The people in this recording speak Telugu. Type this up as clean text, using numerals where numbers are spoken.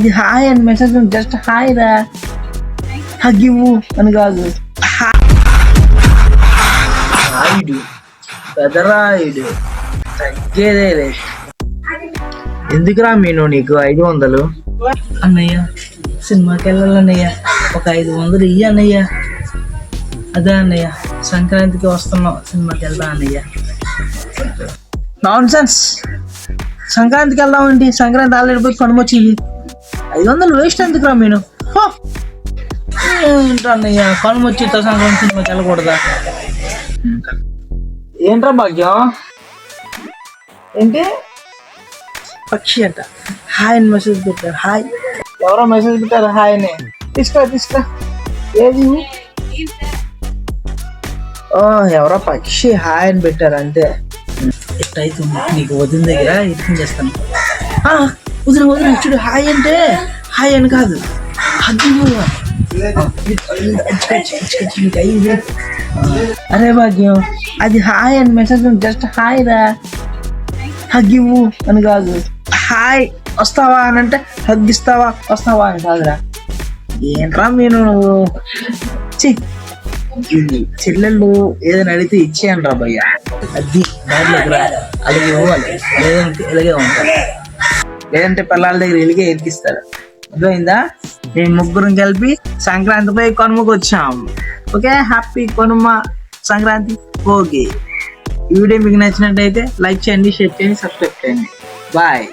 అది హాయ్ అని మెసేజ్ జస్ట్ హాయ్ రా హగ్ ఇవ్వు అని కాదు. రాయుడు పెదరాయుడు తగ్గేదే లేదు. ఎందుకురా మీను నీకు 500? అన్నయ్య సినిమాకి వెళ్ళాలన్నయ్య, ఒక 500 ఇయ్యి అన్నయ్య. అదే అన్నయ్య సంక్రాంతికి వస్తున్నాం, సినిమాకి వెళ్దా అన్నయ్య. నాన్ సెన్స్, సంక్రాంతికి వెళ్దామండి, సంక్రాంతి ఆల్రెడీ పోయి కొనుమొచ్చింది. 500 వేస్ట్ ఎందుకురా మీను? ఏంట్రా అన్నయ్య కొనుమొచ్చితో సంక్రాంతి సినిమాకి వెళ్ళకూడదా? ఏంట్రా భాగ్యం? ఏంటి పక్షి అంట హాయ్ అని మెసేజ్ పెట్టారు. హాయ్ ఎవరో మెసేజ్ పెట్టారు హాయ్ అని. తీసుకో ఏది? ఓ ఎవరో పక్షి హాయ్ అని పెట్టారు అంతే. ఎట్టయితుంది నీకు వదిన దగ్గర ఎడిటింగ్ చేస్తాను. వదిన చూడు హాయ్ అంటే హాయ్ అని కాదు అరే భాగ్యం అది హాయ్ అని మెసేజ్ జస్ట్ హాయ్ రా హగ్ ఇవ్వు అని కాదు. హాయ్ వస్తావా అని అంటే హగ్ ఇస్తావా వస్తావా అని కాదురా. ఏంట్రా మీరు చెల్లెళ్ళు ఏదైనా అడిగితే ఇచ్చేయండి రా భయ్య. అది దాంట్లోకి రా, అలాగే ఇవ్వాలి, లేదంటే ఇలాగే ఉంటారు, లేదంటే పిల్లల దగ్గర ఇలాగే ఎరికిస్తారు. అర్థమైందా? మేము ముగ్గురం కలిపి సంక్రాంతిపై కనుమకు వచ్చాం. Okay, happy Kanuma Sankranti. Okay, ఈ వీడియో మీకు నచ్చినట్టయితే లైక్ చేయండి, షేర్ చేయండి, సబ్స్క్రైబ్ చేయండి. బాయ్.